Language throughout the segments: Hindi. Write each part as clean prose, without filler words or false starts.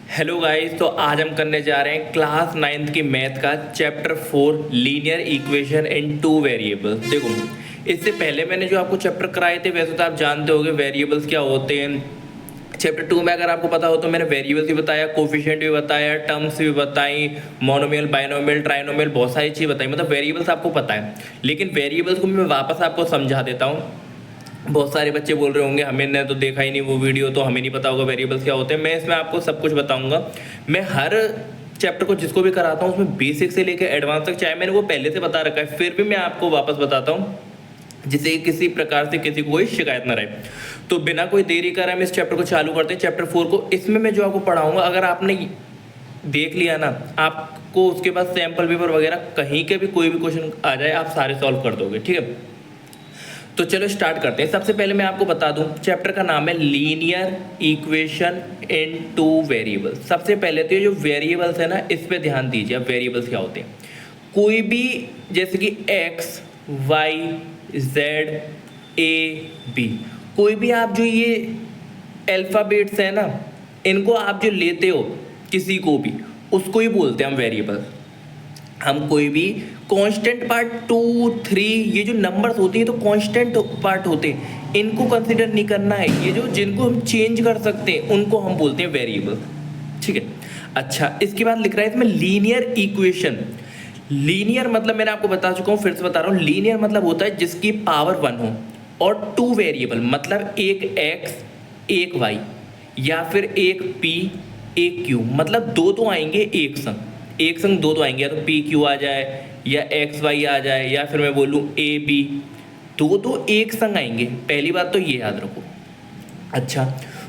हेलो गाइस, तो आज हम करने जा रहे हैं क्लास 9th की मैथ का chapter 4 linear equation in two variables. देखो, इससे पहले मैंने जो आपको चैप्टर कराए थे वैसे तो आप जानते होंगे वेरिएबल्स क्या होते हैं। चैप्टर 2 में अगर आपको पता हो तो मैंने वेरिएबल्स भी बताया, कोफिशिएंट भी बताया, टर्म्स भी बताई, मोनोमियल, बाइनोमियल, ट्राइनोमियल, बहुत सारी चीज़ बताई। मतलब वेरिएबल्स आपको पता है, लेकिन वेरिएबल्स को मैं वापस आपको समझा देता हूँ। बहुत सारे बच्चे बोल रहे होंगे हमें ने तो देखा ही नहीं वो वीडियो, तो हमें नहीं पता होगा वेरिएबल्स क्या होते हैं। मैं इसमें आपको सब कुछ बताऊंगा। मैं हर चैप्टर को जिसको भी कराता हूँ उसमें बेसिक से लेकर एडवांस तक, चाहे मैंने वो पहले से बता रखा है फिर भी मैं आपको वापस बताता हूँ, जिससे किसी प्रकार से किसी को कोई शिकायत ना रहे। तो बिना कोई देरी कर हम इस चैप्टर को चालू करते हैं, चैप्टर 4 को। इसमें मैं जो आपको पढ़ाऊंगा, अगर आपने देख लिया ना, आपको उसके बाद सैम्पल पेपर वगैरह कहीं के भी कोई भी क्वेश्चन आ जाए आप सारे सॉल्व कर दोगे, ठीक है। तो चलो स्टार्ट करते हैं। सबसे पहले मैं आपको बता दूं, चैप्टर का नाम है linear equation in two variables. सबसे पहले तो ये जो वेरिएबल्स है ना, इस पे ध्यान दीजिए। अब वेरिएबल्स क्या होते हैं? कोई भी, जैसे कि एक्स, वाई, जेड, ए, बी, कोई भी आप जो ये अल्फ़ाबेट्स है ना, इनको आप जो लेते हो किसी को भी, उसको ही बोलते हैं हम वेरिएबल। हम कोई भी कांस्टेंट पार्ट 2, 3, ये जो नंबर्स होते हैं तो कांस्टेंट पार्ट होते हैं, इनको कंसीडर नहीं करना है। ये जो जिनको हम चेंज कर सकते हैं उनको हम बोलते हैं वेरिएबल, ठीक है। अच्छा, इसके बाद लिख रहा है इसमें लीनियर इक्वेशन। लीनियर मतलब मैंने आपको बता चुका हूँ, फिर से बता रहा हूँ। लीनियर मतलब होता है जिसकी पावर 1 हो, और टू वेरिएबल मतलब एक एक्स एक वाई, या फिर एक पी एक क्यू, मतलब दो तो आएंगे एक संग, एक संग दो तो आएंगे, या तो पी क्यू आ जाए या एक्स वाई आ जाए, या फिर मैं बोलूँ ए बी, दो तो एक संग आएंगे। पहली बात तो ये याद रखो। अच्छा,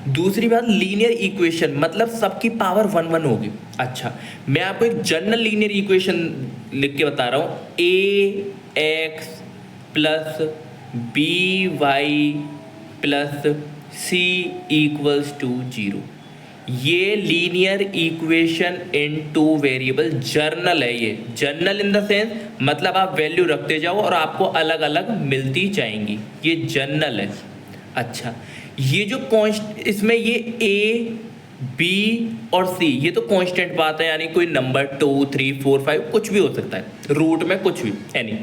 दूसरी बात, लीनियर इक्वेशन मतलब सबकी पावर 1 1 होगी। अच्छा, मैं आपको एक जनरल लीनियर इक्वेशन लिख के बता रहा हूँ, A X plus B Y plus C equals to 0। ये linear equation in two variable general है। ये जर्नल इन द सेंस मतलब आप वैल्यू रखते जाओ और आपको अलग अलग मिलती जाएंगी, ये जर्नल है। अच्छा, ये जो इसमें ये ए बी और सी, ये तो कांस्टेंट बात है, यानी कोई नंबर 2 3 4 5 कुछ भी हो सकता है, रूट में कुछ भी एनी।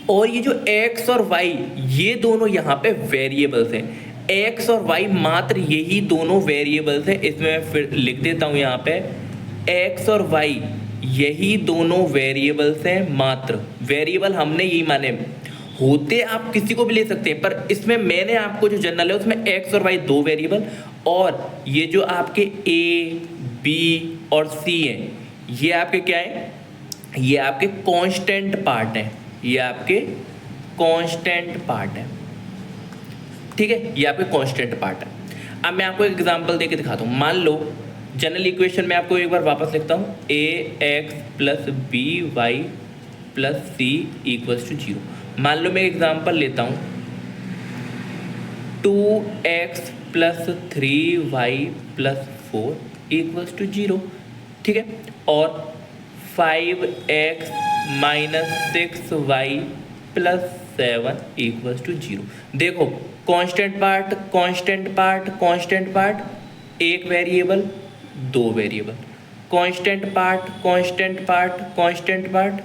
और ये जो x और y, ये दोनों यहाँ पे वेरिएबल्स हैं। x और y मात्र यही दोनों वेरिएबल्स हैं। इसमें मैं फिर लिख देता हूँ यहाँ पे, x और y यही दोनों वेरिएबल्स हैं मात्र। वेरिएबल हमने यही माने, होते आप किसी को भी ले सकते हैं, पर इसमें मैंने आपको जो जनरल है उसमें x और y दो वेरिएबल, और ये जो आपके a b और c हैं, ये आपके क्या है? ये आपके कांस्टेंट पार्ट हैं। ये आपके कांस्टेंट पार्ट है, ठीक है। ये आपके कांस्टेंट पार्ट है। अब मैं आपको एक एग्जांपल देके दिखाता हूँ। मान लो जनरल इक्वेशन में आपको एक बार वापस लिखता हूँ, A X plus B Y plus C equals to 0। मान लो मैं एग्जांपल लेता हूँ, 2x plus 3y plus 4 equals to 0, ठीक है। और 5x minus 6y plus 7 equals to 0। देखो, constant part constant part constant part, एक वेरिएबल दो variable, constant part constant part constant part,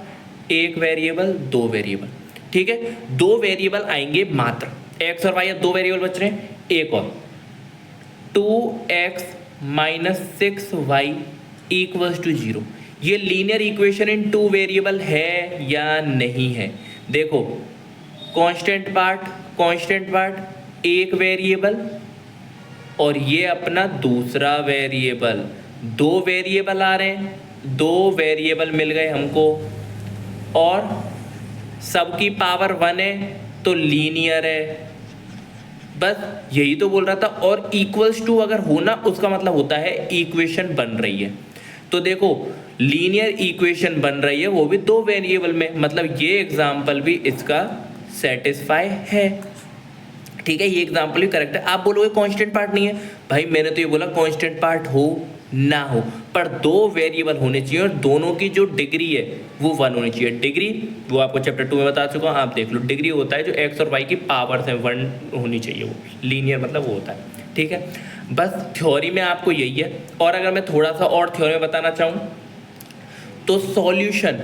एक वेरिएबल दो वेरिएबल, ठीक है। दो वेरिएबल आएंगे मात्र, x और y, दो वेरिएबल बच रहे हैं। एक और 2x minus 6y equals to 0। ये linear equation in two variable है या नहीं है? देखो, कांस्टेंट पार्ट एक वेरिएबल, और ये अपना दूसरा वेरिएबल, दो वेरिएबल आ रहे हैं, दो वेरिएबल मिल गए हमको, और सबकी पावर 1 है तो लीनियर है। बस यही तो बोल रहा था। और इक्वल्स टू अगर होना, उसका मतलब होता है इक्वेशन बन रही है। तो देखो, लीनियर इक्वेशन बन रही है, वो भी दो वेरिएबल में, मतलब ये एग्जाम्पल भी इसका सेटिस्फाई है, ठीक है। ये एग्जाम्पल भी करेक्ट है। आप बोलोगे कांस्टेंट पार्ट नहीं है, भाई मैंने तो ये बोला कांस्टेंट पार्ट हो ना हो, पर दो वेरिएबल होने चाहिए और दोनों की जो डिग्री है वो 1 होनी चाहिए। डिग्री वो आपको चैप्टर 2 में बता चुका हूँ, आप देख लो। डिग्री होता है जो x और y की पावर्स हैं, 1 होनी चाहिए, वो लीनियर मतलब वो होता है, ठीक है। बस थ्योरी में आपको यही है। और अगर मैं थोड़ा सा और थ्योरी में बताना चाहूँ तो सॉल्यूशन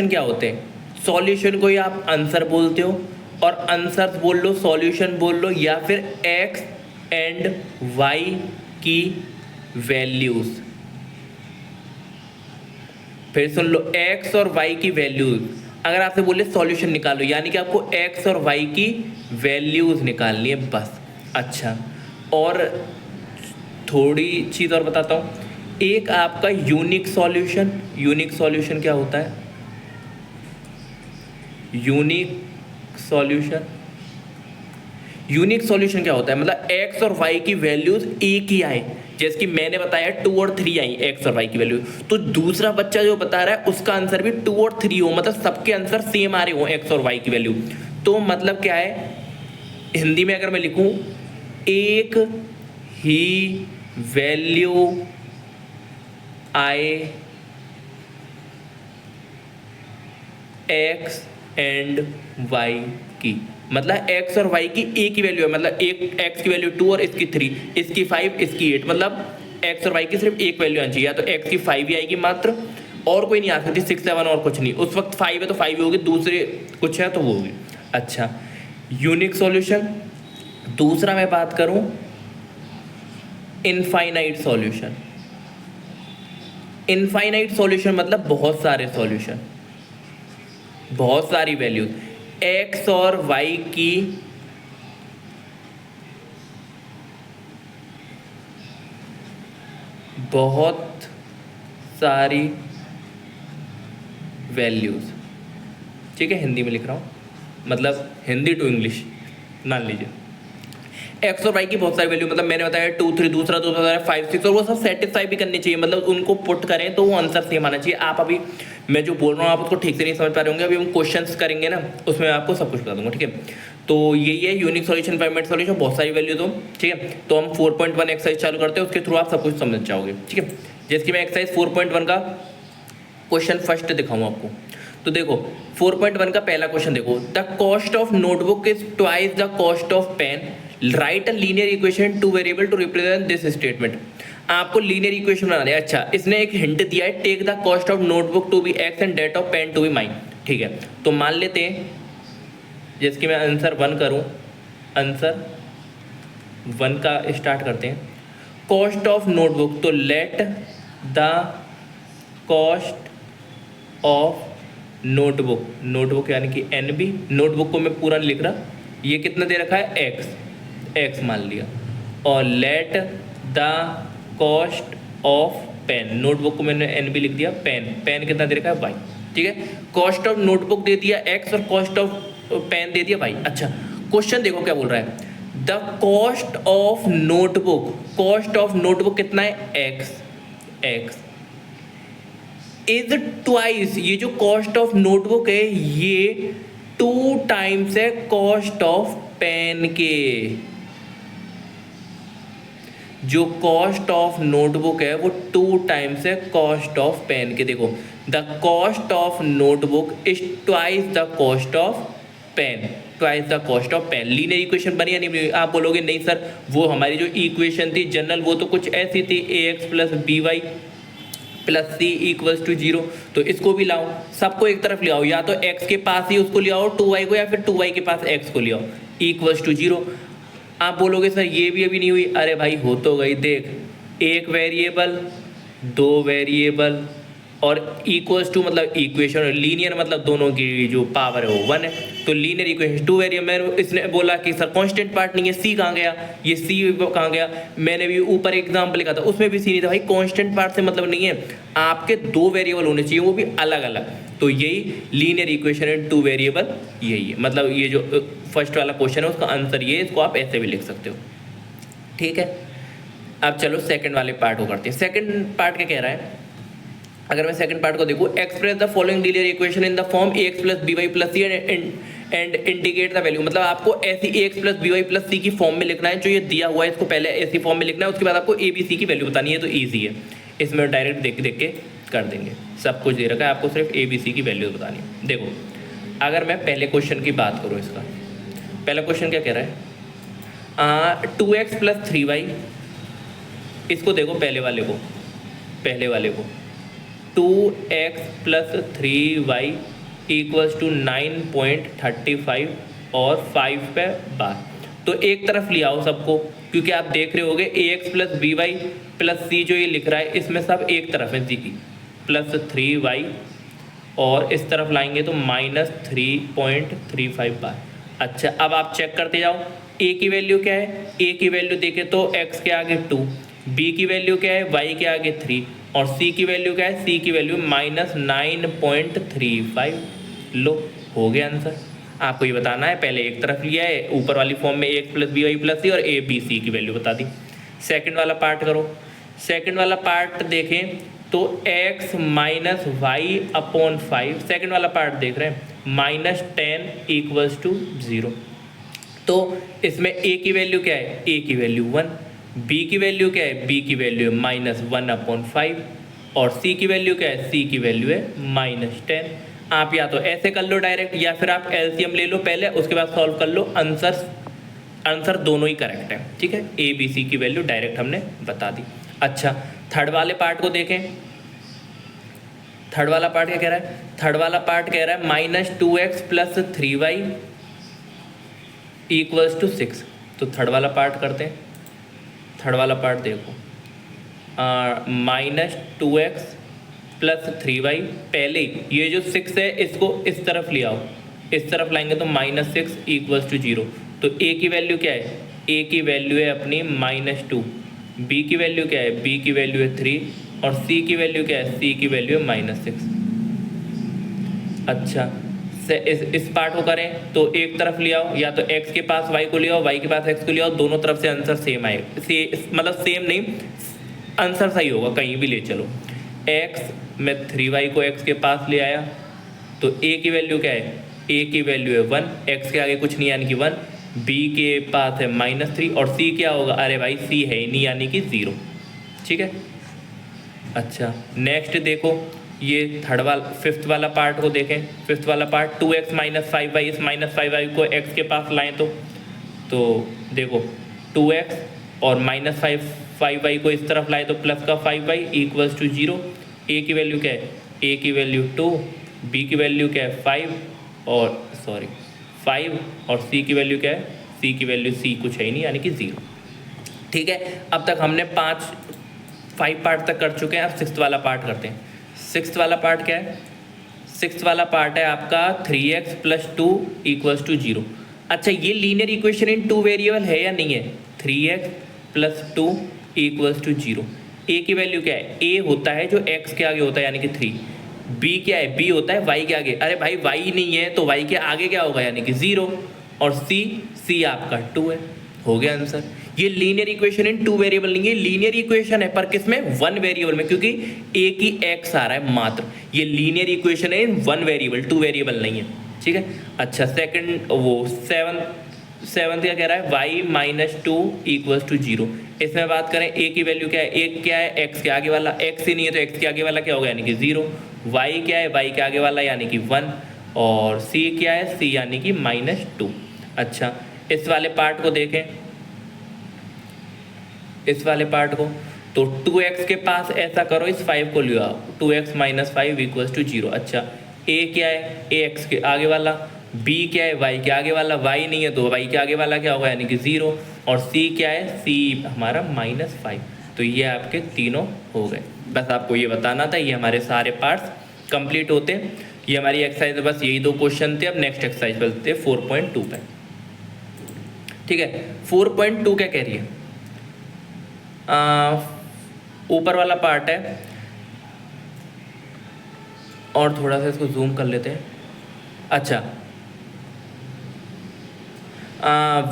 क्या होते हैं? सॉल्यूशन को ही आप आंसर बोलते हो, और आंसर बोल लो, सॉल्यूशन बोल लो, या फिर एक्स एंड वाई की वैल्यूज। फिर सुन लो, एक्स और वाई की वैल्यूज। अगर आपसे बोले सॉल्यूशन निकालो, यानी कि आपको एक्स और वाई की वैल्यूज निकालनी है बस। अच्छा, और थोड़ी चीज़ और बताता हूँ। एक आपका यूनिक सॉल्यूशन क्या होता है? यूनिक सॉल्यूशन क्या होता है? मतलब एक्स और वाई की वैल्यूज एक ही आए, जैसे कि मैंने बताया 2 और 3 आई एक्स और वाई की वैल्यू, तो दूसरा बच्चा जो बता रहा है उसका आंसर भी 2 और 3 हो, मतलब सबके आंसर सेम आ रहे हो एक्स और वाई की वैल्यू। तो मतलब क्या है, हिंदी में अगर मैं लिखूं, एक ही वैल्यू आए एक्स एंड वाई की, मतलब एक्स और वाई की एक ही वैल्यू है। मतलब एक एक्स की वैल्यू 2 और इसकी 3, इसकी 5, इसकी 8, मतलब एक्स और वाई की सिर्फ एक वैल्यू आनी चाहिए, या तो एक्स की 5 ही आएगी मात्र, और कोई नहीं आ सकती, 6 7 और कुछ नहीं। उस वक्त 5 है तो 5 ही होगी, दूसरे कुछ है तो वो होगी। अच्छा, यूनिक सॉल्यूशन। दूसरा मैं बात करूं, इनफाइनाइट सॉल्यूशन। इनफाइनाइट सॉल्यूशन मतलब बहुत सारे सॉल्यूशन, बहुत सारी वैल्यूज। एक्स और वाई की बहुत सारी वैल्यूज, ठीक है, हिंदी में लिख रहा हूँ, मतलब हिंदी टू इंग्लिश मान लीजिए। एक्स और वाई की बहुत सारी वैल्यू, मतलब मैंने बताया 2 3, दूसरा 5 6, और वो सब सेटिस्फाई भी करनी चाहिए, मतलब उनको पुट करें तो वो आंसर सेम आना चाहिए। आप अभी मैं जो बोल रहा हूँ आप उसको ठीक से नहीं समझ पा रहे होंगे, अभी हम क्वेश्चंस करेंगे ना, उसमें मैं आपको सब कुछ बता दूंगा, ठीक है। तो यही है यूनिक सॉल्यूशन, इनफाइनाइट सॉल्यूशन, बहुत सारी वैल्यूज हो, ठीक है। तो हम 4.1 एक्सरसाइज चालू करते हैं, उसके थ्रू आप सब कुछ समझ जाओगे, ठीक है। जैसे कि मैं एक्सरसाइज 4.1 का क्वेश्चन फर्स्ट दिखाऊँ आपको। तो देखो 4.1 का पहला क्वेश्चन देखो, the cost of notebook is twice the cost of pen, write a linear equation two variable to represent this statement. आपको लीनियर इक्वेशन बनाना है। अच्छा, इसने एक हिंट दिया है, take the cost of notebook to be x and that of pen to be mine, ठीक है। तो मान लेते हैं, जैसे कि मैं आंसर 1 करूं, आंसर 1 का स्टार्ट करते हैं। कॉस्ट ऑफ नोटबुक, तो late the cost of notebook यानी कि NB, नोटबुक को मैं पूरा नहीं लिख रहा, ये कितना दे रखा है एक्स मान लिया, और let the cost of pen, notebook को मैंने NB लिख दिया, पेन कितना दे रखा है वाई, ठीक है। कॉस्ट ऑफ नोटबुक दे दिया एक्स और कॉस्ट ऑफ पेन दे दिया वाई। अच्छा, क्वेश्चन देखो क्या बोल रहा है, द कॉस्ट ऑफ नोटबुक कितना है एक्स इज ट्वाइस, ये जो कॉस्ट ऑफ नोटबुक है ये 2 टाइम्स है कॉस्ट ऑफ पेन के। जो कॉस्ट ऑफ नोटबुक है वो 2 टाइम्स है कॉस्ट ऑफ पेन के। देखो, the cost of notebook is twice the cost of pen, linear equation बनी या नहीं बनी? आप बोलोगे नहीं सर, वो हमारी जो इक्वेशन थी जनरल वो तो कुछ ऐसी थी, ax plus by plus C equals to 0, तो इसको भी लाओ, सबको एक तरफ ले आओ, या तो x के पास ही उसको ले आओ 2y को, या फिर 2y के पास x को ले आओ, इक्वल्स टू 0। आप बोलोगे सर ये भी अभी नहीं हुई, अरे भाई हो तो गई, देख, एक वेरिएबल, 2 वेरिएबल, और इक्वल्स टू मतलब इक्वेशन, और लीनियर मतलब दोनों की जो पावर है वो 1 है, तो लीनियर इक्वेशन 2 वेरिएबल। इसने बोला कि सर कांस्टेंट पार्ट नहीं है, सी कहाँ गया, ये सी कहाँ गया? मैंने भी ऊपर एग्जाम्पल लिखा था उसमें भी सी नहीं था। भाई कांस्टेंट पार्ट से मतलब नहीं है, आपके 2 वेरिएबल होने चाहिए, वो भी अलग अलग। तो यही लीनियर इक्वेशन है, 2 वेरिएबल, यही है। मतलब ये जो फर्स्ट वाला क्वेश्चन है उसका आंसर ये है, इसको आप ऐसे भी लिख सकते हो, ठीक है। अब चलो सेकंड वाले पार्ट को करते हैं। सेकंड पार्ट क्या कह रहा है, अगर मैं सेकंड पार्ट को देखूं, express the following linear equation in the form ax plus by plus C and indicate the value. मतलब आपको ऐसी ax plus by plus C की फॉर्म में लिखना है, जो ये दिया हुआ है इसको पहले ऐसी फॉर्म में लिखना है, उसके बाद आपको ABC की वैल्यू बतानी है, तो ईजी है, इसमें डायरेक्ट देख के कर देंगे, सब कुछ दे रखा है, आपको सिर्फ ABC की वैल्यू बतानी है। देखो, अगर मैं पहले क्वेश्चन की बात करूँ, इसका पहला क्वेश्चन क्या कह रहा है, 2x प्लस 3y, इसको देखो पहले वाले को 2x plus 3y equals to 9.35 और 5 पे बार। तो एक तरफ ले आओ सबको, क्योंकि आप देख रहे होगे ax plus B Y plus C जो ये लिख रहा है इसमें सब एक तरफ है, जी प्लस 3y और इस तरफ लाएंगे तो -3.35 बार। अच्छा अब आप चेक करते जाओ, a की वैल्यू क्या है, a की वैल्यू देखें तो x के आगे 2, b की वैल्यू क्या है, y के आगे 3 और c की वैल्यू क्या है, c की वैल्यू -9.35। लो हो गया आंसर। आपको ये बताना है, पहले एक तरफ लिया है ऊपर वाली फॉर्म में ax plus B Y plus C और a b c की वैल्यू बता दी। सेकंड वाला पार्ट करो, सेकंड वाला पार्ट देखें तो x minus Y upon 5, second वाला पार्ट देख रहे हैं -10 इक्वल्स टू 0। तो इसमें a की वैल्यू क्या है, a की वैल्यू 1, b की वैल्यू क्या है, b की वैल्यू है -1/5 और c की वैल्यू क्या है, c की वैल्यू है -10। आप या तो ऐसे कर लो डायरेक्ट या फिर आप एलसीएम ले लो पहले, उसके बाद सॉल्व कर लो। आंसर दोनों ही करेक्ट है, ठीक है। a b c की वैल्यू डायरेक्ट हमने बता दी। अच्छा थर्ड वाले पार्ट को देखें, थर्ड वाला पार्ट क्या कह रहा है, थर्ड वाला पार्ट कह रहा है -2x plus 3y equals to 6। तो थर्ड वाला पार्ट करते हैं, थर्ड वाला पार्ट देखो -2x प्लस 3y, पहले ये जो 6 है इसको इस तरफ ले आओ, इस तरफ लाएंगे तो -6 इक्वल्स टू 0। तो a की वैल्यू क्या है, a की वैल्यू है अपनी -2, b की वैल्यू क्या है, b की वैल्यू है 3 और c की वैल्यू क्या है, c की वैल्यू है -6। अच्छा इस पार्ट को करें तो एक तरफ ले आओ, या तो x के पास y को ले आओ, y के पास x को ले आओ, दोनों तरफ से आंसर सेम आए, मतलब सेम नहीं, आंसर सही होगा कहीं भी ले चलो। x में 3y को x के पास ले आया तो a की वैल्यू क्या है, a की वैल्यू है 1, x के आगे कुछ नहीं यानी कि 1, b के पास है -3 और c क्या होगा, अरे भाई c है ही नहीं यानी कि 0, ठीक है। अच्छा नेक्स्ट देखो ये थर्ड वाला फिफ्थ वाला पार्ट को देखें, फिफ्थ वाला पार्ट 2x माइनस 5y, इस -5y को x के पास लाएं तो देखो 2x और -5y को इस तरफ लाए तो प्लस का 5y इक्वल्स टू 0। a की वैल्यू क्या है, a की वैल्यू 2, b की वैल्यू क्या है 5 और c की वैल्यू क्या है, c की वैल्यू c कुछ है ही नहीं यानी कि 0, ठीक है। अब तक हमने 5 पार्ट तक कर चुके हैं, अब सिक्स्थ वाला पार्ट करते हैं। सिक्स्थ वाला पार्ट क्या है, सिक्स्थ वाला पार्ट है आपका 3x प्लस 2 इक्वल्स टू 0। अच्छा ये लीनियर इक्वेशन इन 2 वेरिएबल है या नहीं है, 3x plus 2 equals to 0। a की वैल्यू क्या है, a होता है जो x के आगे होता है यानी कि 3, b क्या है, b होता है y के आगे, अरे भाई y नहीं है तो y के आगे क्या होगा यानी कि 0 और c आपका 2 है, हो गया आंसर। ये लीनियर इक्वेशन इन 2 वेरिएबल नहीं है, लीनियर इक्वेशन है पर किसमें, 1 वेरिएबल में, क्योंकि एक ही x आ रहा है मात्र। ये लीनियर इक्वेशन है इन 1 वेरिएबल, 2 वेरिएबल नहीं है, ठीक है। अच्छा सेकंड वो सेवंथ क्या कह रहा है, y माइनस 2 इक्वल्स टू 0। इसमें बात करें a की वैल्यू क्या है, a क्या है x के आगे वाला, x ही नहीं है तो x के आगे वाला क्या होगा यानी कि 0, y क्या है y के आगे वाला यानी कि 1 और c क्या है, c यानी कि -2। अच्छा इस वाले पार्ट को देखें, इस वाले पार्ट को तो 2x के पास ऐसा करो, इस 5 को ले आओ, 2x माइनस 5 इक्वल्स टू 0। अच्छा a क्या है, a x के आगे वाला, b क्या है y के आगे वाला, y नहीं है तो y के आगे वाला क्या होगा यानी कि 0 और c क्या है, c हमारा -5। तो ये आपके तीनों हो गए। बस आपको ये बताना था, ये हमारे सारे पार्ट्स कंप्लीट होते हैं। ये हमारी एक्सरसाइज है, बस यही 2 क्वेश्चन थे। अब नेक्स्ट एक्सरसाइज चलते हैं 4.2 पे, ठीक है। 4.2 क्या कह रही है, ऊपर वाला पार्ट है और थोड़ा सा इसको जूम कर लेते हैं। अच्छा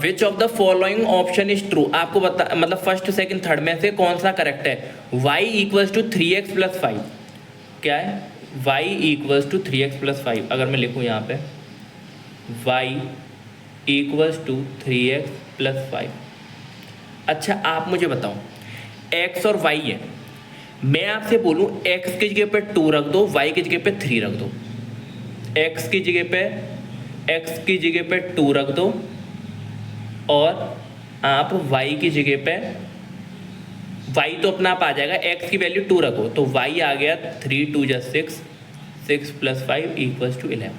which of the following option is true, आपको बता मतलब फर्स्ट सेकंड थर्ड में से कौन सा करेक्ट है। y equals to 3x plus 5, क्या है, y equals to 3x plus 5। अगर मैं लिखूं यहाँ पे y equals to 3x plus 5। अच्छा आप मुझे बताओ x और y है, मैं आपसे बोलूं x की जगह पे 2 रख दो, y की जगह पे 3 रख दो, x की जगह पे 2 रख दो और आप y की जगह पे y तो अपना आप आ जाएगा, x की वैल्यू 2 रखो तो y आ गया 3 2 जा 6, 6 + 5 = 11।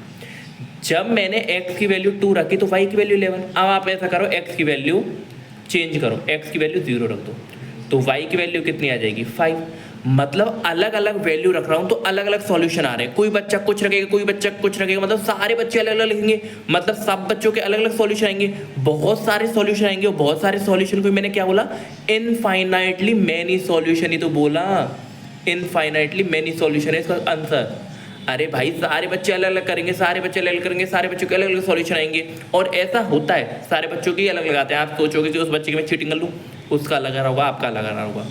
जब मैंने x की वैल्यू 2 रखी तो y की वैल्यू 11। अब आप ऐसा करो, x की वैल्यू चेंज करो, x की वैल्यू 0 रख दो तो y की वैल्यू कितनी आ जाएगी 5। मतलब अलग अलग वैल्यू रख रहा हूँ तो अलग अलग सॉल्यूशन आ रहे हैं। कोई बच्चा कुछ रखेगा, कोई बच्चा कुछ रखेगा, मतलब सारे बच्चे अलग अलग लिखेंगे, मतलब सब बच्चों के अलग अलग सॉल्यूशन आएंगे, बहुत सारे सॉल्यूशन आएंगे। और बहुत सारे सॉल्यूशन को मैंने क्या बोला, इनफाइनाइटली मैनी सॉल्यूशन ही तो बोला, इनफाइनाइटली मैनी सॉल्यूशन है इसका आंसर। अरे भाई सारे बच्चे अलग अलग करेंगे, सारे बच्चे अलग अलग करेंगे, सारे बच्चों के अलग अलग सॉल्यूशन आएंगे। और ऐसा होता है, सारे बच्चों के अलग लगाते हैं। आप सोचोगे कि उस बच्चे की मैं चीटिंग कर लूँ, उसका अलग आ रहा होगा, आपका अलग आ रहा होगा,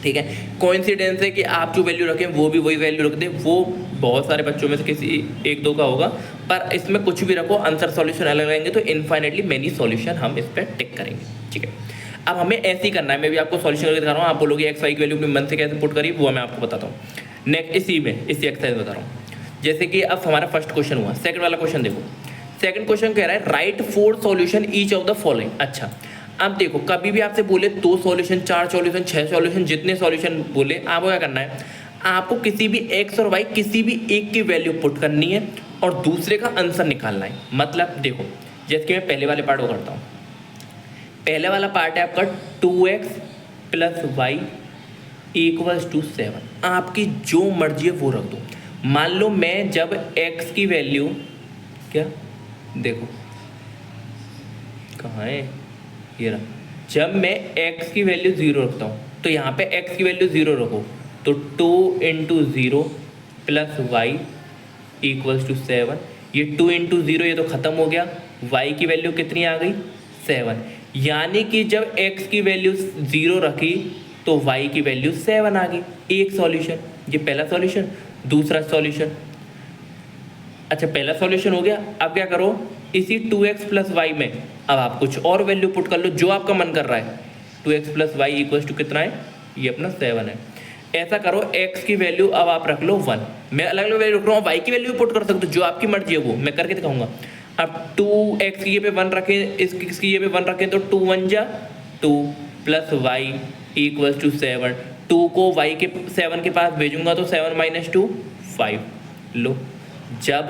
ठीक है। कोइंसिडेंस है कि आप जो वैल्यू रखें वो भी वही वैल्यू रख दें, वो बहुत सारे बच्चों में से किसी एक दो का होगा, पर इसमें कुछ भी रखो आंसर सॉल्यूशन अलग रहेंगे तो इनफाइनाइटली मेनी सॉल्यूशन हम इस पर टिक करेंगे, ठीक है। अब हमें ऐसे ही करना है, मैं भी आपको सॉल्यूशन करके दिखा रहा हूँ, आप बोलोगे एक्स वाई की वैल्यू अपने मन से कैसे पुट करी, वो मैं आपको बताता हूँ नेक्स्ट इसी एक्सरसाइज बता रहा हूँ। जैसे कि अब हमारा फर्स्ट क्वेश्चन हुआ, सेकंड वाला क्वेश्चन देखो। सेकंड क्वेश्चन कह रहा है right 4 solution each of the following. अच्छा, अब देखो कभी भी आपसे बोले 2 सॉल्यूशन, 4 सॉल्यूशन, 6 सॉल्यूशन, जितने सॉल्यूशन बोले आपको क्या करना है, आपको किसी भी एक्स और वाई किसी भी एक की वैल्यू पुट करनी है और दूसरे का आंसर निकालना है। मतलब देखो जैसे कि मैं पहले वाले पार्ट को करता हूँ। पहले वाला पार्ट है आपका 2x + y = 7। आपकी जो मर्जी है वो रख दो। मान लो मैं जब x की वैल्यू, क्या देखो कहाँ है ये रहा, जब मैं x की वैल्यू 0 रखता हूँ तो यहाँ पे x की वैल्यू 0 रखो तो 2 × 0 + y = 7। ये 2 × 0 ये तो ख़त्म हो गया, y की वैल्यू कितनी आ गई 7। यानी कि जब x की वैल्यू 0 रखी तो y की वैल्यू 7 आ गई। एक सॉल्यूशन, ये पहला सॉल्यूशन। दूसरा सॉल्यूशन, अच्छा पहला सॉल्यूशन हो गया। अब क्या करो, इसी 2x + y में अब आप कुछ और वैल्यू पुट कर लो जो आपका मन कर रहा है। 2x + y = कितना है, ये अपना 7 है। ऐसा करो x की वैल्यू अब आप रख लो 1। मैं अलग अलग वैल्यू रख रहा हूँ, y की वैल्यू पुट कर सकते हो, जो आपकी मर्जी है वो मैं करके दिखाऊंगा। अब 2x की ये पे 1 रखें, इसकी ये पे 1 रखें तो 2 × 1 = 2 + y = 7। 2 को y के 7 के पास भेजूंगा तो 7 - 2 5। लो, जब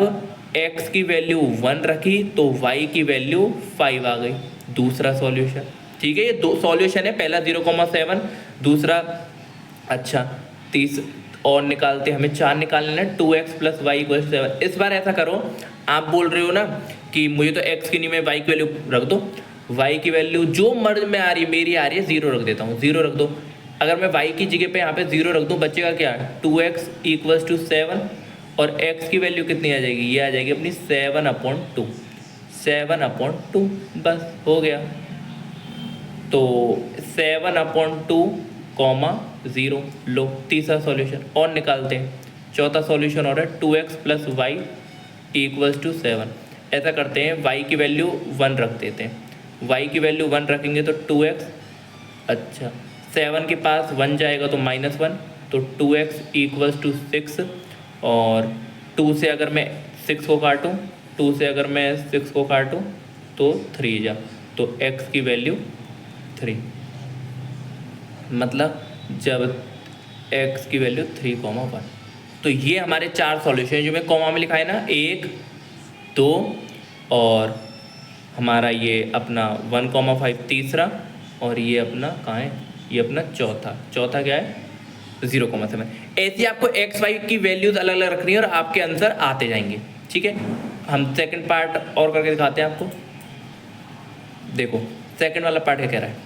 x की वैल्यू 1 रखी तो y की वैल्यू 5 आ गई। दूसरा सॉल्यूशन, ठीक है। ये दो सॉल्यूशन है, पहला 0,7, दूसरा अच्छा तीस और निकालते, हमें 4 निकालना है। 2x + y = 7। इस बार ऐसा करो, आप बोल रहे हो ना कि मुझे तो x की नहीं, मैं y की वैल्यू रख दो। y की वैल्यू जो मर्ज में आ रही है, मेरी आ रही है 0 रख देता हूँ, 0 रख दो। अगर मैं y की जगह पे यहाँ पे 0 रख दूँ, बच्चे का क्या 2x = 7 और x की वैल्यू कितनी आ जाएगी, ये आ जाएगी अपनी 7/2। 7/2 बस हो गया। तो 7/2, 0। लो, तीसरा सॉल्यूशन और निकालते हैं। चौथा सॉल्यूशन और है 2x + y = 7। ऐसा करते हैं, y की वैल्यू 1 रख देते हैं। y की वैल्यू 1 रखेंगे तो 2x, अच्छा 7 के पास 1 जाएगा तो -1, तो 2x = 6। और 2 से अगर मैं 6 को काटूँ, 2 से अगर मैं 6 को काटूँ तो 3 जा, तो x की वैल्यू 3। मतलब जब x की वैल्यू 3,1। तो ये हमारे 4 सॉल्यूशन जो मैं कॉमा में लिखा है ना, 1 2 और हमारा ये अपना 1,5 तीसरा, और ये अपना कहाँ है, ये अपना चौथा क्या है 0,7। ऐसे आपको x y की वैल्यूज अलग अलग रखनी है और आपके आंसर आते जाएंगे, ठीक है। हम सेकंड पार्ट और करके दिखाते हैं आपको। देखो सेकंड वाला पार्ट क्या कह रहा है,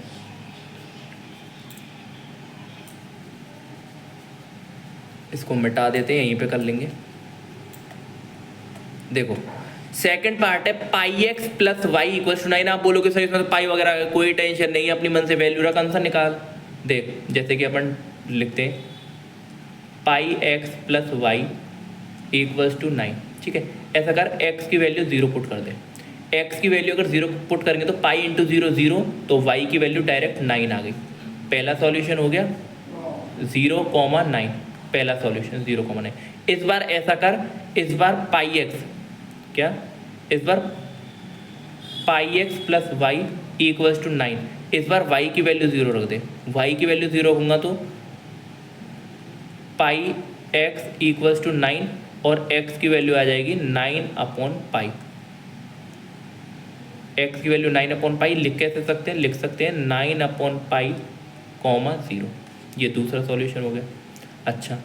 इसको मिटा देते हैं, यहीं पे कर लेंगे। देखो सेकंड पार्ट है πx + y = 9। आप बोलोगे सर इसमें तो पाई वगैरह कोई टेंशन नहीं है, अपनी मन से वैल्यू रख, आंसर निकाल। देख जैसे कि अपन लिखते हैं πx + y = 9, ठीक है। ऐसा कर, x की वैल्यू 0 पुट कर दे। x की वैल्यू अगर 0 पुट करेंगे तो π × 0 0, तो y की वैल्यू डायरेक्ट 9 आ गई। पहला सॉल्यूशन हो गया 0,9, पहला सॉल्यूशन 0,9। इस बार ऐसा कर, इस बार πx क्या, इस बार πx + y इक्वल्स टू 9। इस बार y की वैल्यू 0 रख दे, y की वैल्यू 0 होगा तो पाई x इक्वल्स टू 9 और x की वैल्यू आ जाएगी 9/पाई। x की वैल्यू 9/पाई लिख कैसे सकते हैं, लिख सकते हैं 9/पाई, 0। ये दूसरा सॉल्यूशन हो गया। अच्छा,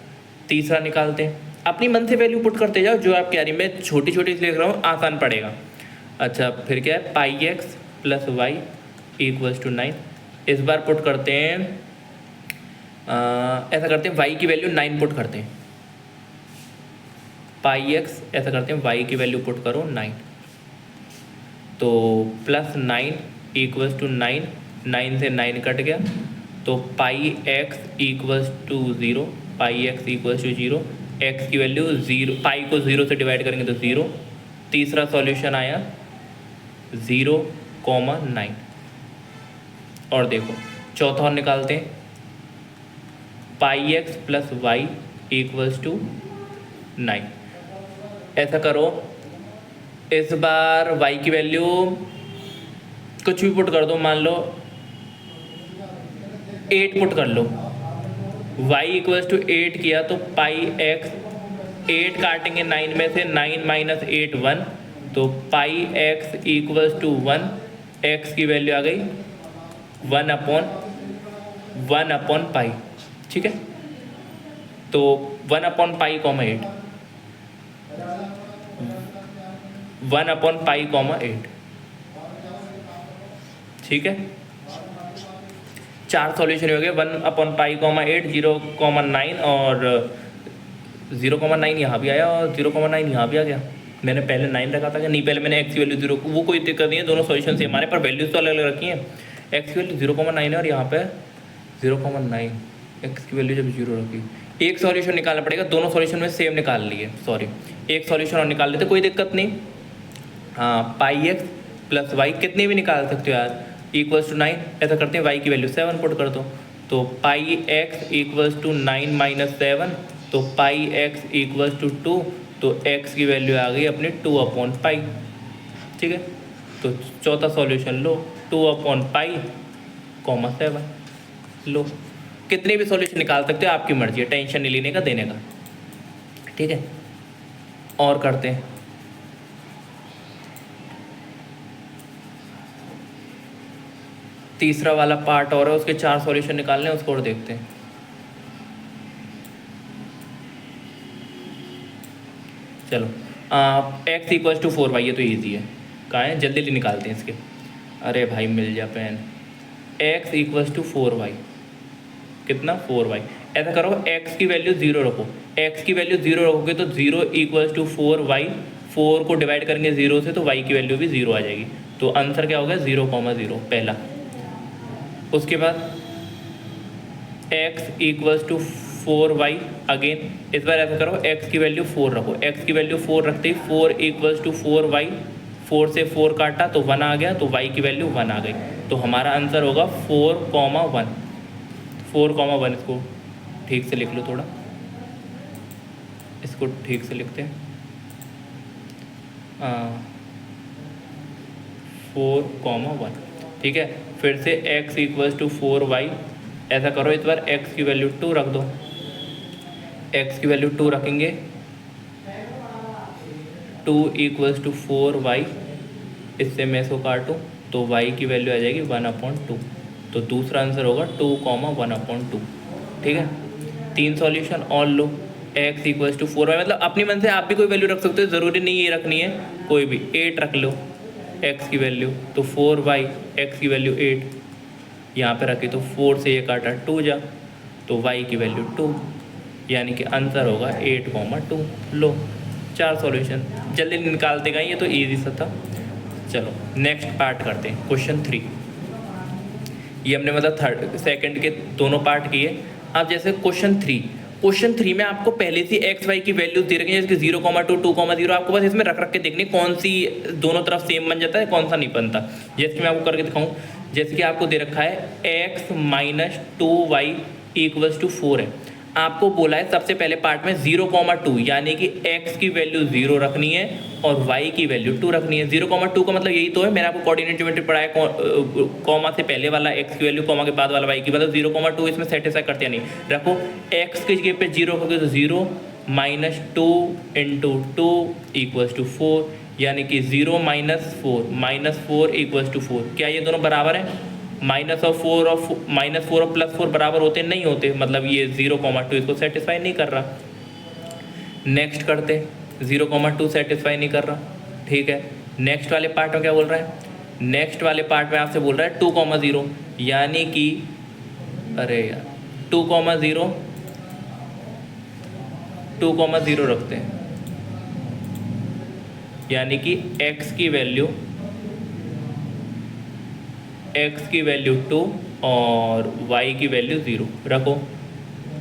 तीसरा निकालते हैं। अपनी मन से वैल्यू पुट करते जाओ, जो आप कह रही, मैं छोटी छोटी लिख रहा हूँ, आसान पड़ेगा। अच्छा, फिर क्या है, pi x plus y equals to 9। इस बार पुट करते हैं, ऐसा करते हैं y की वैल्यू 9 पुट करते हैं, पाई x, ऐसा करते हैं y की वैल्यू पुट करो 9, तो प्लस 9 इक्वल्स टू 9, 9 से 9 कट गया, तो pi x equals to 0, pi x equals to 0, x की वैल्यू 0, पाई को 0 से डिवाइड करेंगे तो 0। तीसरा सॉल्यूशन आया 0,9। और देखो चौथा और निकालते हैं, pi x plus y equals to 9। ऐसा करो, इस बार y की वैल्यू कुछ भी पुट कर दो, मान लो 8 पुट कर लो, y इक्वल्स टू 8 किया तो पाई x, 8 काटेंगे 9 में से, 9 माइनस 8 1, तो pi x equals to 1, x की वैल्यू आ गई 1/पाई। ठीक है, तो 1/पाई, 8, 1/पाई, 8। ठीक है, 4 सॉल्यूशन हो गए, 1/पाई, 8, 0,9 और 0,9 यहाँ भी आया और 0,9 यहाँ भी आ गया। मैंने पहले 9 रखा था क्या, नहीं, पहले मैंने x की वैल्यू 0, वो कोई दिक्कत नहीं है, दोनों सॉल्यूशन सेम हमारे पर, वैल्यूज तो अलग अलग रखी हैं। x की वैल्यू 0,9 है और यहाँ पे 0,9, x की वैल्यू जब 0 रखी, एक सॉल्यूशन निकालना पड़ेगा, दोनों सॉल्यूशन में सेम निकाल लिए, सॉरी, एक सॉल्यूशन और निकाल लेते, कोई दिक्कत नहीं। हाँ, पाई x प्लस वाई कितने भी निकाल सकते हो यार, इक्वल्स टू 9। ऐसा करते हैं y की वैल्यू 7 पुट कर दो, तो pi x equals to 9 minus 7, तो पाई x इक्वल्स टू 2, तो x की वैल्यू आ गई अपनी 2/पाई। ठीक है, तो चौथा सॉल्यूशन लो, 2/पाई, 7 लो। कितने भी सॉल्यूशन निकाल सकते हो, आपकी मर्जी है, टेंशन नहीं लेने का, देने का। ठीक है, और करते हैं, तीसरा वाला पार्ट और है, उसके 4 सॉल्यूशन निकालने हैं, उसको और देखते हैं। चलो, x इक्वल्स टू 4y, ये तो ईजी है, कहाँ है, जल्दी जल्दी निकालते हैं इसके। अरे भाई मिल जा pen. x equals to 4y, कितना, 4y। ऐसा करो, x की वैल्यू 0 रखो, x की वैल्यू 0 रखोगे तो 0 इक्वल्स टू 4y, 4 को डिवाइड करेंगे 0 से तो y की वैल्यू भी 0 आ जाएगी, तो आंसर क्या होगा, 0,0 पहला। उसके बाद x equals to 4y, again इस बार ऐसा करो, x की वैल्यू 4 रखो, x की वैल्यू 4 रखते ही 4 इक्वल्स टू 4y, 4 से 4 काटा तो 1 आ गया, तो y की वैल्यू 1 आ गई, तो हमारा आंसर होगा 4,1। 4,1, इसको ठीक से लिख लो, थोड़ा इसको ठीक से लिखते हैं, 4,1। ठीक है, फिर से x इक्वल्स टू 4y, ऐसा करो, इस बार x की वैल्यू 2 रख दो, x की वैल्यू 2 रखेंगे, 2 इक्वल्स टू 4y, इससे मैं इसको काटूँ तो y की वैल्यू आ जाएगी 1/2, तो दूसरा आंसर होगा 2,1/2। ठीक है, 3 सॉल्यूशन और लो, x इक्वल्स टू 4y, मतलब अपनी मन से आप भी कोई वैल्यू रख सकते हो, ज़रूरी नहीं ये रखनी है, कोई भी 8 रख लो x की वैल्यू, तो 4y, x की वैल्यू 8 यहाँ पे रखी, तो 4 से ये काटा 2 जा, तो y की वैल्यू 2, यानी कि आंसर होगा 8,2। लो, 4 सॉल्यूशन जल्दी निकालते गए, ये तो ईजी सा था। चलो नेक्स्ट पार्ट करते हैं, क्वेश्चन 3। ये हमने मतलब थर्ड सेकंड के दोनों पार्ट किए। अब जैसे क्वेश्चन 3 में आपको पहले से एक्स वाई की वैल्यूज दे रखी है, जैसे 0,2, 2,0, आपको बस इसमें रख के देखनी कौन सी दोनों तरफ सेम बन जाता है, कौन सा नहीं बनता। जैसे कि मैं आपको करके दिखाऊं, जैसे कि आपको दे रखा है x - 2y = 4 है। आपको बोला है सबसे पहले पार्ट में 0,2 यानी कि x की वैल्यू 0 रखनी है और y की वैल्यू 2 रखनी है। 0,2 का मतलब यही तो है, मैंने आपको कोऑर्डिनेट ज्योमेट्री पढ़ाया, कॉमा से पहले वाला x की वैल्यू, कॉमा के बाद वाला y की, मतलब 0,2 इसमें सेटिस्फाई करते नहीं। रखो x की जगह पे 0 रखोगे तो 0 माइनस 2 इंटू 2 इक्वल्स टू 4, यानी कि 0 माइनस 4 इक्वल्स टू 4। क्या ये दोनों बराबर है? माइनस और 4 और प्लस 4 बराबर होते नहीं होते, मतलब ये 0,2 इसको सेटिस्फाई नहीं कर रहा। नेक्स्ट करते, 0,2 सेटिस्फाई नहीं कर रहा, ठीक है। नेक्स्ट वाले पार्ट में क्या बोल रहा है? नेक्स्ट वाले पार्ट में आपसे बोल रहा है 2,0 यानी कि अरे यार 2,0 रखते हैं, यानी कि x की वैल्यू 2 और y की वैल्यू 0 रखो।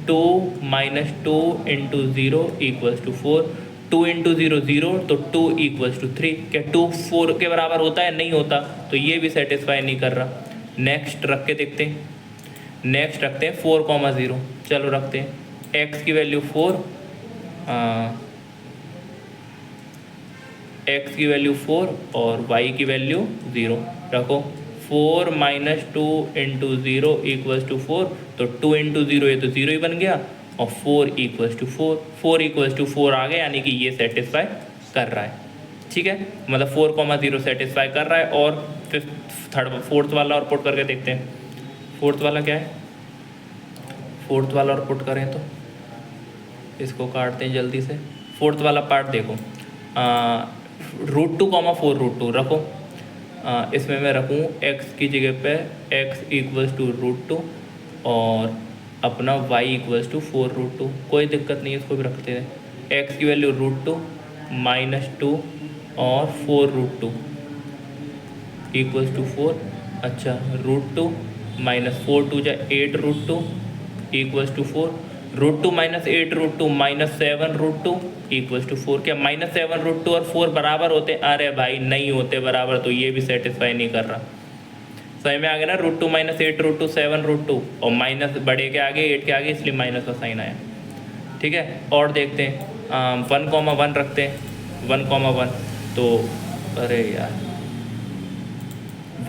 2 minus 2 into 0 equals to 4, 2 into 0 0 तो 2 इक्वल्स टू 3। क्या 2 4 के बराबर होता है? नहीं होता, तो ये भी सेटिस्फाई नहीं कर रहा। नेक्स्ट रख के देखते हैं, नेक्स्ट रखते हैं 4,0, चलो रखते हैं x की वैल्यू 4, x की वैल्यू 4 और y की वैल्यू 0 रखो। 4 माइनस 2 इंटू 0 इक्वल्स टू 4, तो 2 इंटू 0 ये तो 0 ही बन गया, और 4 इक्वल्स टू 4 इक्वल्स टू 4 आ गया, यानी कि ये सेटिस्फाई कर रहा है, ठीक है। मतलब 4,0 सेटिस्फाई कर रहा है। और फिर फोर्थ वाला और पुट करके देखते हैं। फोर्थ वाला क्या है? फोर्थ वाला और पुट करें तो इसको काटते हैं जल्दी से। फोर्थ वाला पार्ट देखो, √2,4 रखो। इसमें मैं रखूँ x की जगह पे x इक्वल्स टू √2 और अपना y इक्वल्स टू 4√2, कोई दिक्कत नहीं है, इसको भी रखते हैं। x की वैल्यू √2 माइनस 2 और 4√2 इक्वल्स टू 4। अच्छा, √2 माइनस 4 जा 8√2 equals to 4। √2 minus 8√2 minus 7√2 equals to 4। क्या माइनस 7√2 और 4 बराबर होते? अरे भाई नहीं होते बराबर, तो ये भी सेटिस्फाई नहीं कर रहा। सही में आ गया ना, √2 माइनस 8√2 7√2 और माइनस बड़े के आगे 8 के आगे, इसलिए माइनस का साइन आया, ठीक है। और देखते हैं 1,1 रखते हैं। 1,1 तो अरे यार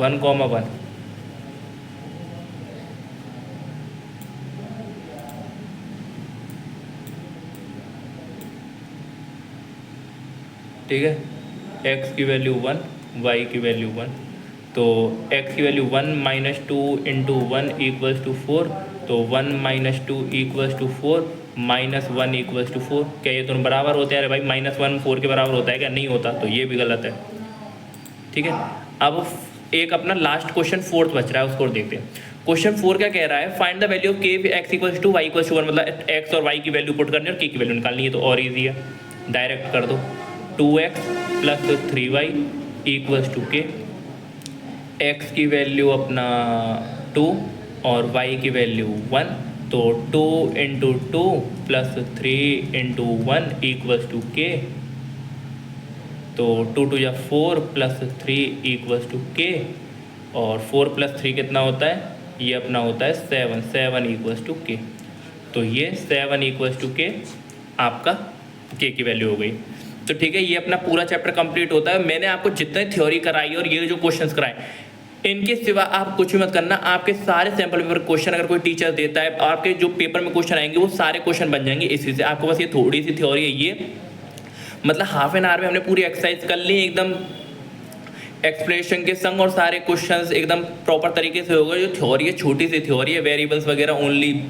1,1 ठीक है। x की वैल्यू 1, y की वैल्यू 1, तो x की value 1 minus 2 into 1 equals to 4, तो 1 minus 2 equals to 4 minus 1 equals to 4। क्या ये दोनों बराबर होते हैं? अरे भाई माइनस 1 4 के बराबर होता है क्या? नहीं होता, तो ये भी गलत है, ठीक है। अब एक अपना लास्ट क्वेश्चन फोर्थ बच रहा है, उसको देखते हैं। क्वेश्चन 4 क्या कह रहा है? Find the value of k x equals to y equals to 1, मतलब x और y की वैल्यू पुट करनी है और k की वैल्यू निकालनी है। तो और ईजी है, डायरेक्ट कर दो। 2x plus 3y equals to k, x की वैल्यू अपना 2 और y की वैल्यू 1, तो 2 into 2 plus 3 into 1 equals to k, तो 2 2 या 4 प्लस 3 इक्वल्स टू k, और 4 प्लस 3 कितना होता है? ये अपना होता है 7 इक्वल्स टू k। तो ये 7 इक्वल्स टू k आपका k की वैल्यू हो गई। तो ठीक है, ये अपना पूरा चैप्टर कंप्लीट होता है। मैंने आपको जितने थ्योरी कराई और ये जो क्वेश्चंस कराए, इनके सिवा आप कुछ भी मत करना। आपके सारे सैम्पल पेपर क्वेश्चन अगर कोई टीचर देता है, आपके जो पेपर में क्वेश्चन आएंगे वो सारे क्वेश्चन बन जाएंगे इसी से। आपको बस ये थोड़ी सी थ्योरी है, ये मतलब हाफ एन आवर में हमने पूरी एक्सरसाइज कर ली एकदम एक्सप्लेनेशन के संग, और सारे क्वेश्चंस एकदम प्रॉपर तरीके से हो गए। जो थ्योरी है छोटी सी थ्योरी है, वेरिएबल्स वगैरह only,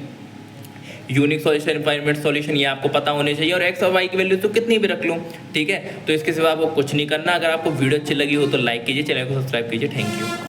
unique solution, infinite solution, ये आपको पता होने चाहिए। और x और y की वैल्यू तो कितनी भी रख लो, ठीक है। तो इसके सिवा आपको कुछ नहीं करना। अगर आपको वीडियो अच्छी लगी हो तो लाइक कीजिए, चैनल को सब्सक्राइब कीजिए। Thank you.